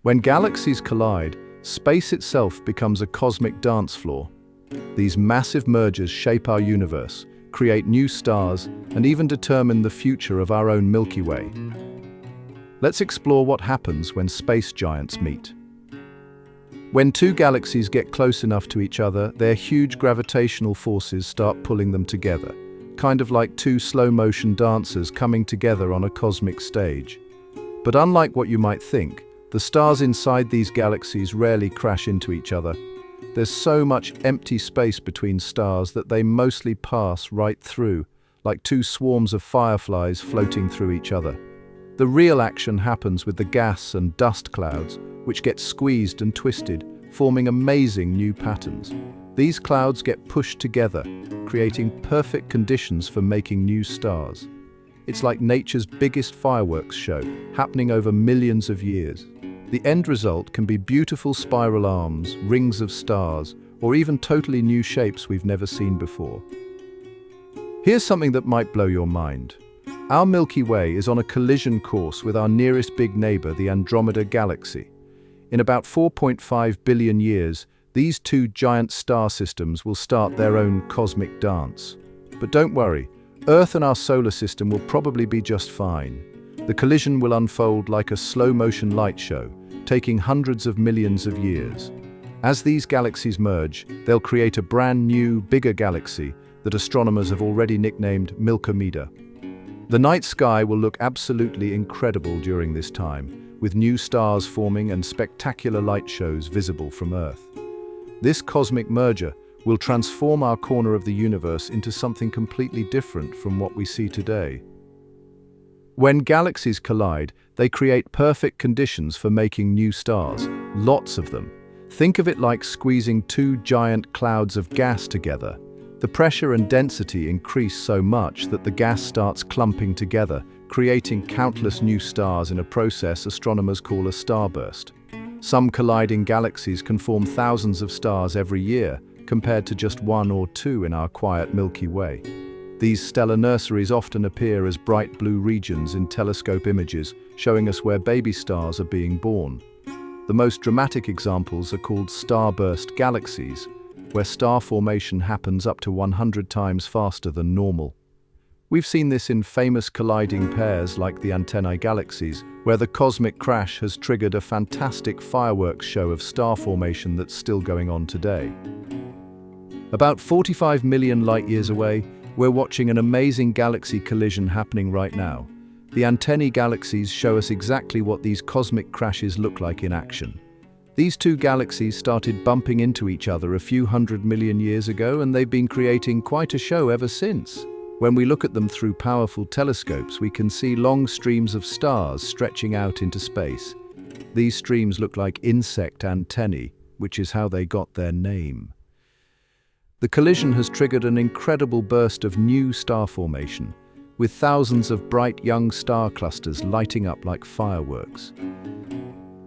When galaxies collide, space itself becomes a cosmic dance floor. These massive mergers shape our universe, create new stars, and even determine the future of our own Milky Way. Let's explore what happens when space giants meet. When two galaxies get close enough to each other, their huge gravitational forces start pulling them together, kind of like two slow-motion dancers coming together on a cosmic stage. But unlike what you might think, the stars inside these galaxies rarely crash into each other. There's so much empty space between stars that they mostly pass right through, like two swarms of fireflies floating through each other. The real action happens with the gas and dust clouds, which get squeezed and twisted, forming amazing new patterns. These clouds get pushed together, creating perfect conditions for making new stars. It's like nature's biggest fireworks show, happening over millions of years. The end result can be beautiful spiral arms, rings of stars, or even totally new shapes we've never seen before. Here's something that might blow your mind. Our Milky Way is on a collision course with our nearest big neighbor, the Andromeda Galaxy. In about 4.5 billion years, these two giant star systems will start their own cosmic dance. But don't worry, Earth and our solar system will probably be just fine. The collision will unfold like a slow-motion light show, taking hundreds of millions of years. As these galaxies merge, they'll create a brand new, bigger galaxy that astronomers have already nicknamed Milky. The night sky will look absolutely incredible during this time, with new stars forming and spectacular light shows visible from Earth. This cosmic merger will transform our corner of the universe into something completely different from what we see today. When galaxies collide, they create perfect conditions for making new stars, lots of them. Think of it like squeezing two giant clouds of gas together. The pressure and density increase so much that the gas starts clumping together, creating countless new stars in a process astronomers call a starburst. Some colliding galaxies can form thousands of stars every year, compared to just one or two in our quiet Milky Way. These stellar nurseries often appear as bright blue regions in telescope images, showing us where baby stars are being born. The most dramatic examples are called starburst galaxies, where star formation happens up to 100 times faster than normal. We've seen this in famous colliding pairs like the Antennae galaxies, where the cosmic crash has triggered a fantastic fireworks show of star formation that's still going on today. About 45 million light-years away, we're watching an amazing galaxy collision happening right now. The Antennae galaxies show us exactly what these cosmic crashes look like in action. These two galaxies started bumping into each other a few 100 million years ago, and they've been creating quite a show ever since. When we look at them through powerful telescopes, we can see long streams of stars stretching out into space. These streams look like insect antennae, which is how they got their name. The collision has triggered an incredible burst of new star formation, with thousands of bright young star clusters lighting up like fireworks.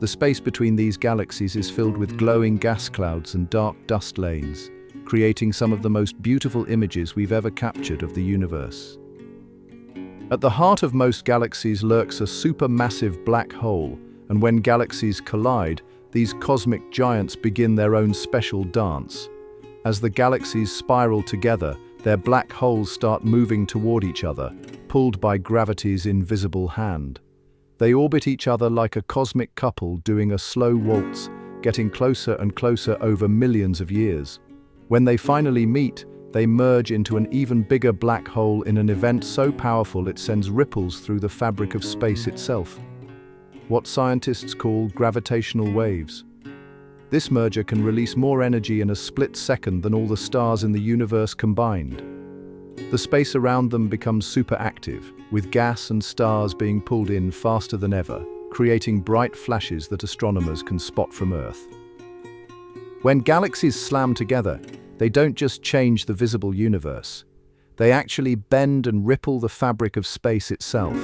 The space between these galaxies is filled with glowing gas clouds and dark dust lanes, creating some of the most beautiful images we've ever captured of the universe. At the heart of most galaxies lurks a supermassive black hole, and when galaxies collide, these cosmic giants begin their own special dance. As the galaxies spiral together, their black holes start moving toward each other, pulled by gravity's invisible hand. They orbit each other like a cosmic couple doing a slow waltz, getting closer and closer over millions of years. When they finally meet, they merge into an even bigger black hole in an event so powerful it sends ripples through the fabric of space itself. What scientists call gravitational waves. This merger can release more energy in a split second than all the stars in the universe combined. The space around them becomes superactive, with gas and stars being pulled in faster than ever, creating bright flashes that astronomers can spot from Earth. When galaxies slam together, they don't just change the visible universe. They actually bend and ripple the fabric of space itself.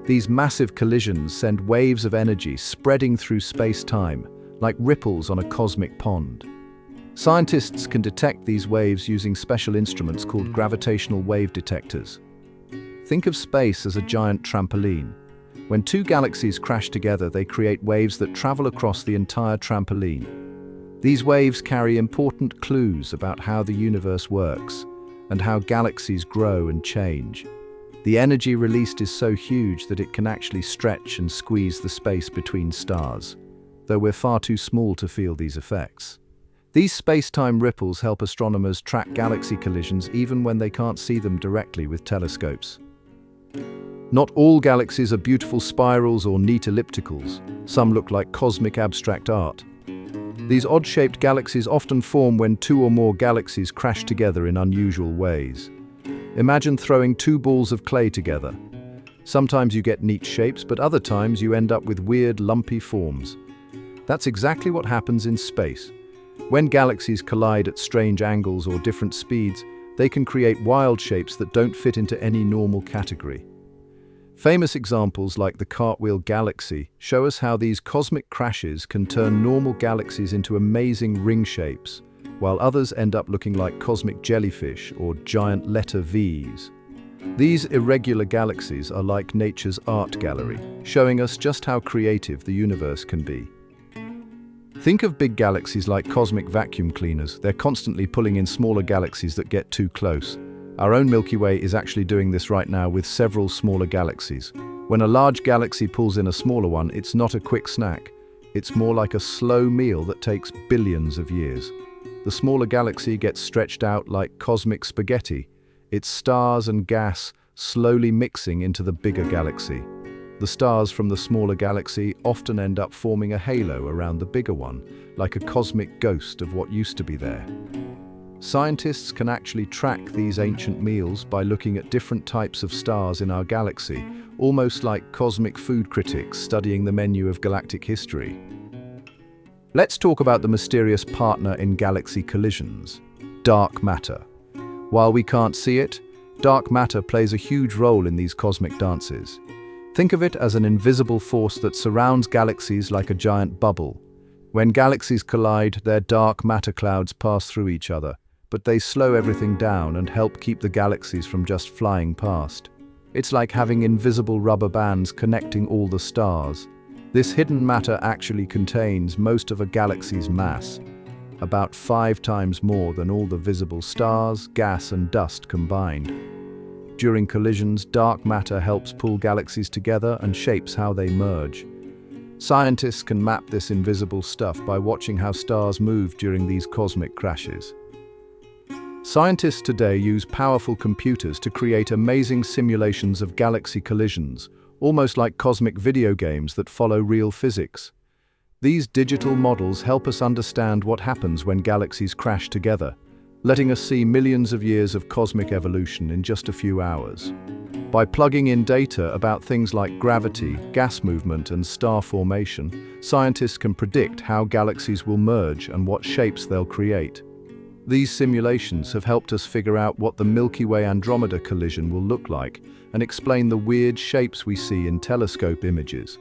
These massive collisions send waves of energy spreading through space-time, like ripples on a cosmic pond. Scientists can detect these waves using special instruments called gravitational wave detectors. Think of space as a giant trampoline. When two galaxies crash together, they create waves that travel across the entire trampoline. These waves carry important clues about how the universe works and how galaxies grow and change. The energy released is so huge that it can actually stretch and squeeze the space between stars, though we're far too small to feel these effects. These space-time ripples help astronomers track galaxy collisions even when they can't see them directly with telescopes. Not all galaxies are beautiful spirals or neat ellipticals. Some look like cosmic abstract art. These odd-shaped galaxies often form when two or more galaxies crash together in unusual ways. Imagine throwing two balls of clay together. Sometimes you get neat shapes, but other times you end up with weird, lumpy forms. That's exactly what happens in space. When galaxies collide at strange angles or different speeds, they can create wild shapes that don't fit into any normal category. Famous examples like the Cartwheel Galaxy show us how these cosmic crashes can turn normal galaxies into amazing ring shapes, while others end up looking like cosmic jellyfish or giant letter V's. These irregular galaxies are like nature's art gallery, showing us just how creative the universe can be. Think of big galaxies like cosmic vacuum cleaners. They're constantly pulling in smaller galaxies that get too close. Our own Milky Way is actually doing this right now with several smaller galaxies. When a large galaxy pulls in a smaller one, it's not a quick snack. It's more like a slow meal that takes billions of years. The smaller galaxy gets stretched out like cosmic spaghetti, its stars and gas slowly mixing into the bigger galaxy. The stars from the smaller galaxy often end up forming a halo around the bigger one, like a cosmic ghost of what used to be there. Scientists can actually track these ancient meals by looking at different types of stars in our galaxy, almost like cosmic food critics studying the menu of galactic history. Let's talk about the mysterious partner in galaxy collisions, dark matter. While we can't see it, dark matter plays a huge role in these cosmic dances. Think of it as an invisible force that surrounds galaxies like a giant bubble. When galaxies collide, their dark matter clouds pass through each other, but they slow everything down and help keep the galaxies from just flying past. It's like having invisible rubber bands connecting all the stars. This hidden matter actually contains most of a galaxy's mass, about 5 times more than all the visible stars, gas, and dust combined. During collisions, dark matter helps pull galaxies together and shapes how they merge. Scientists can map this invisible stuff by watching how stars move during these cosmic crashes. Scientists today use powerful computers to create amazing simulations of galaxy collisions, almost like cosmic video games that follow real physics. These digital models help us understand what happens when galaxies crash together, letting us see millions of years of cosmic evolution in just a few hours. By plugging in data about things like gravity, gas movement, and star formation, scientists can predict how galaxies will merge and what shapes they'll create. These simulations have helped us figure out what the Milky Way Andromeda collision will look like and explain the weird shapes we see in telescope images.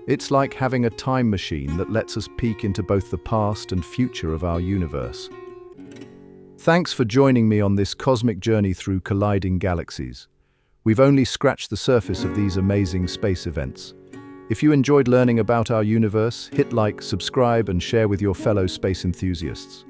It's like having a time machine that lets us peek into both the past and future of our universe. Thanks for joining me on this cosmic journey through colliding galaxies. We've only scratched the surface of these amazing space events. If you enjoyed learning about our universe, hit like, subscribe, and share with your fellow space enthusiasts.